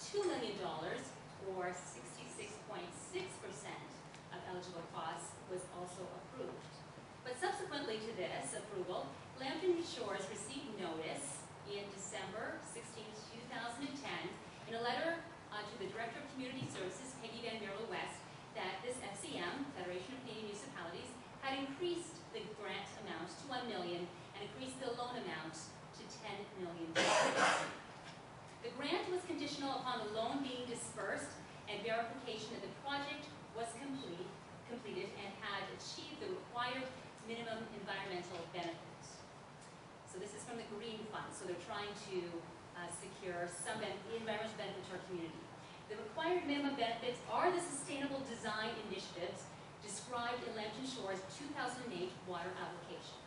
$2 million, or 66.6% of eligible costs, was also approved. But subsequently to this approval, Lambton Shores received notice in December 16, 2010, in a letter to the Director of Community Services, Peggy Van Mierlo West, that this FCM, Federation of Canadian Municipalities, had increased the grant amount to $1 million and increased the loan amount to $10 million. The grant was conditional upon the loan being dispersed and verification that the project was completed and had achieved the required minimum environmental benefits. So this is from the Green Fund, so they're trying to secure some environmental benefit to our community. The required minimum benefits are the sustainable design initiatives described in Lambton Shores' 2008 water application.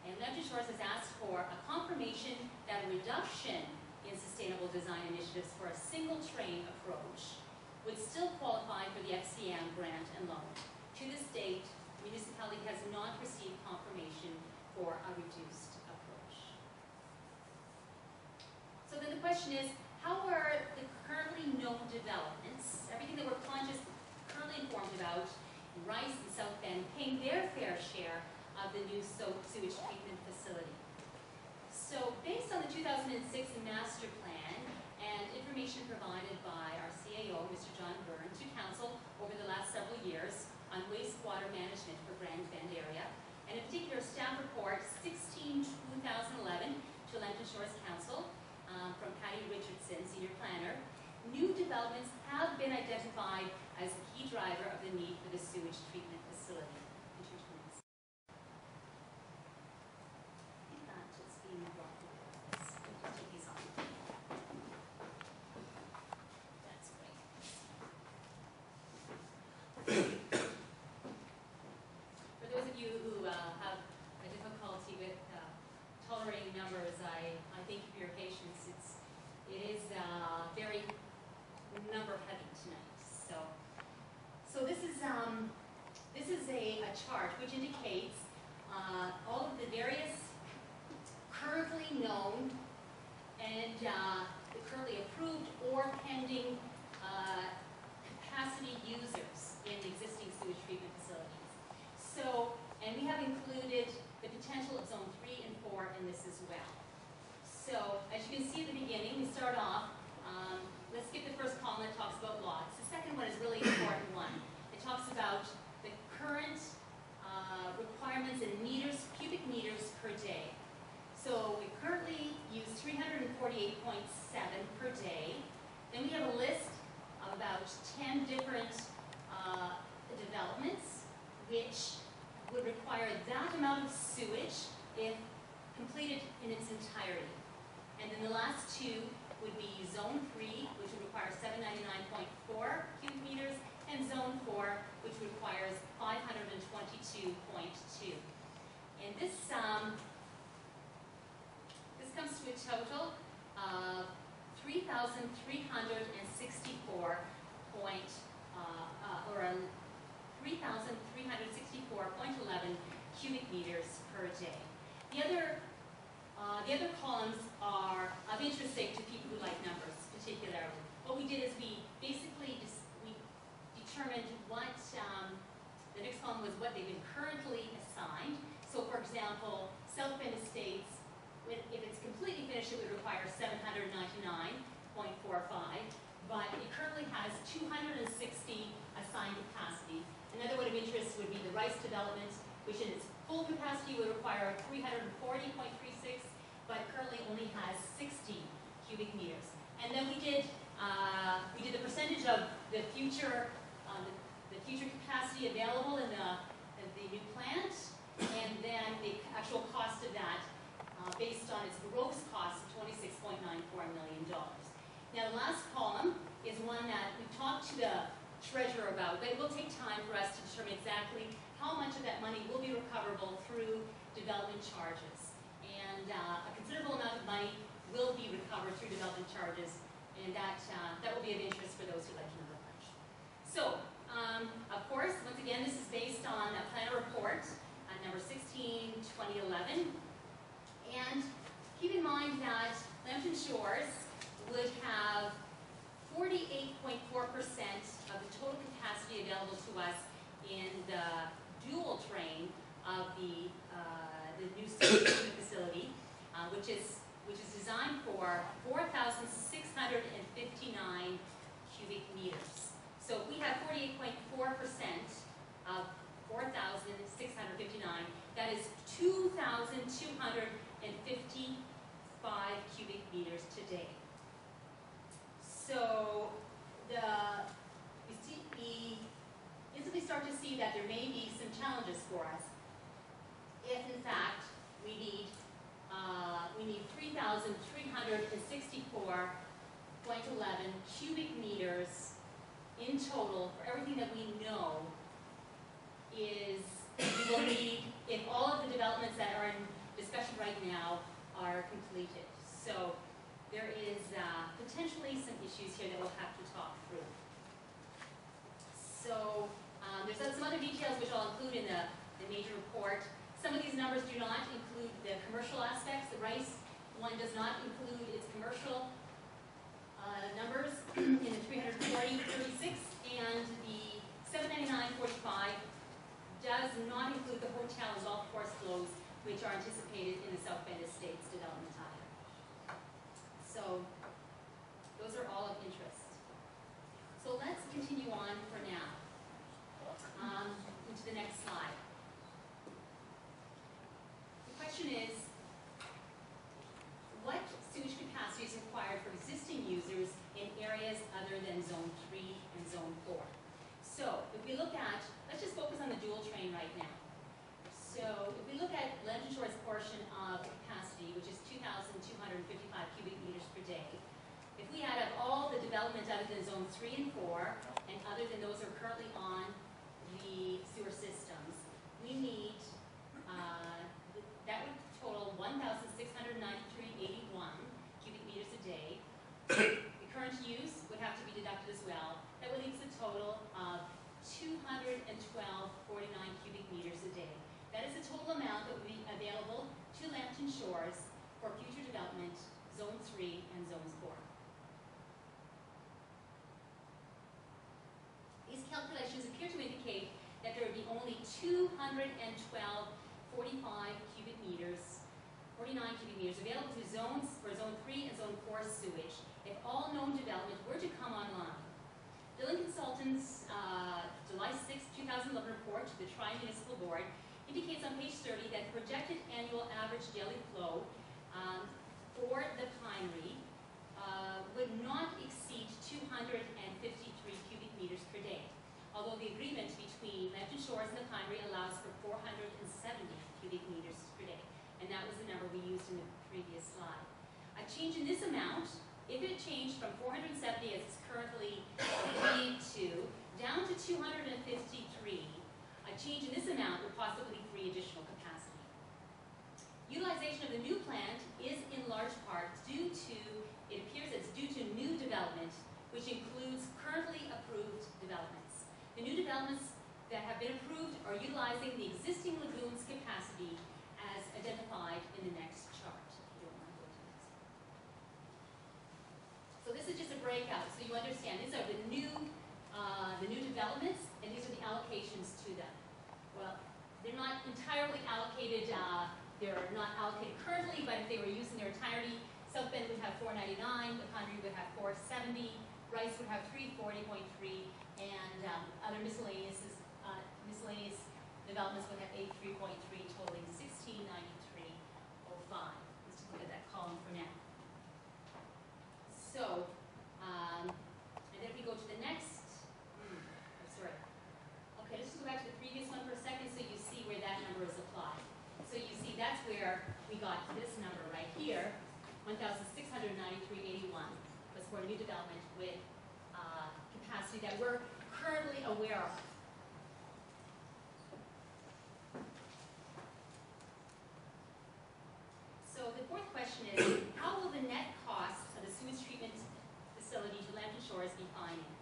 And Lambton Shores has asked for a confirmation that a reduction in sustainable design initiatives for a single train approach would still qualify for the FCM grant and loan. To this date, the municipality has not received confirmation for a reduced approach. So then the question is, how are the currently known developments, everything that we're currently informed about, in Rice and South Bend, paying their fair share of the new sewage treatment facility? So based on the 2006 master plan and information provided by our CAO, Mr. John Byrne, to Council over the last several years on wastewater management for Grand Bend area, and in particular staff report 16/2011 to Lambton Shores Council from Patty Richardson, Senior Planner, new developments have been identified as a key driver of the need for the sewage treatment facility. It's being brought together. Let's take these on. That's great. For those of you who have a difficulty with tolerating numbers, I thank you for your patience. It is very number heavy tonight. So this is a chart which indicates all of the various currently known and currently approved or pending capacity users in the existing sewage treatment facilities. So, and we have included the potential of zone 3 and 4 in this as well. So, as you can see at the beginning, we start off, let's skip the first column that talks about lots. The second one is really an important one. It talks about the current requirements in meters, cubic meters per day. So we currently use 348.7 per day. Then we have a list of about 10 different developments which would require that amount of sewage if completed in its entirety. And then the last two would be Zone 3, which would require 799.4 cubic meters, and Zone 4, which requires 522.2. And this comes to a total of 3,364.11 cubic meters per day. The other columns are of interest to people who like numbers, particularly. What we did is we basically determined what, the next column was what they've been currently assigned. So for example, South Bend Estates, if it's completely finished, it would require 799.45, but it currently has 260 assigned capacity. Another one of interest would be the Rice development, which in its full capacity would require 340.36, but currently only has 60 cubic meters. And then we did the percentage of the future capacity available in the new plant, and then the actual cost of that based on its gross cost of $26.94 million. Now the last column is one that we talked to the treasurer about, but it will take time for us to determine exactly how much of that money will be recoverable through development charges. And a considerable amount of money will be recovered through development charges, and that will be of interest for those who like to number crunch. So, of course, once again, this is based on a planner report, number 16/2011. And keep in mind that Lambton Shores would have 48.4% of the total capacity available to us in the dual train of the new sewage treatment facility, which is designed for 4,659 cubic meters. So if we have 48.4% of 4,659, that is 2,255 cubic meters today. So we instantly start to see that there may be some challenges for us if, in fact, we need 3,364.11 cubic meters in total for everything that we know we will need if all of the developments that are in discussion right now are completed. So there is potentially some issues here that we'll have to talk through. So there's some other details which I'll include in the major report. Some of these numbers do not include the commercial aspects. The Rice one does not include its commercial numbers in the 340.36, and the 799.45 does not include the hotel and golf course flows which are anticipated in the South Bend Estates development either. So those are all of interest. So let's continue on for now into the next slide. The question is, what sewage capacity is required for existing users in areas other than Zone 3 and Zone 4? So if we look at, let's just focus on the dual train right now. So if we look at Lambton Shore's portion of capacity, which is 2,255 cubic meters per day, if we add up all the development other than Zone 3 and 4, and other than those who are currently on the sewer systems, we need, that would total 1,693.81 cubic meters a day. The current use would have to be deducted as well. That would leave us a total of 212.49 cubic meters a day. That is the total amount that would be available to Lambton Shores for future development, Zone 3 and Zone 4. These calculations appear to indicate that there would be only 212.49 cubic meters available to zones for Zone 3 and Zone 4 sewage if all known development were to come online. Billing Consultants' July 6, 2011 report to the Tri-Municipal Board indicates on page 30 that the projected annual average daily flow for the Pinery would not exceed 253 cubic meters per day, although the agreement between Lambton Shores and the Pinery allows for 470 cubic meters per day, and that was the number we used in the previous slide. A change in this amount, if it changed from 470 as it's currently agreed to, down to 253, a change in this amount would possibly free additional capacity. Utilization of the new plant is in large part due to, it appears it's due to new development, which includes currently approved developments. The new developments that have been approved are utilizing the existing lagoon's capacity as identified in the next chart. If you don't want to go to the next one. So this is just a breakout, so you understand these are the new developments, and these are the allocations to them. Well, they're not entirely allocated. They're not allocated currently, but if they were used in their entirety, South Bend would have 499, the Pinery would have 470, Rice would have 340.3, and other miscellaneous developments would have 83.3, totaling 1693.05. Let's just look at that column for now. So, and then if we go to the next, okay, let's just go back to the previous one for a second so you see where that number is applied. So you see that's where we got this number right here, 1,693.81, was for new development with capacity that we're currently aware of. So the fourth question is, how will the net cost of the sewage treatment facility to Lambton Shores be financed?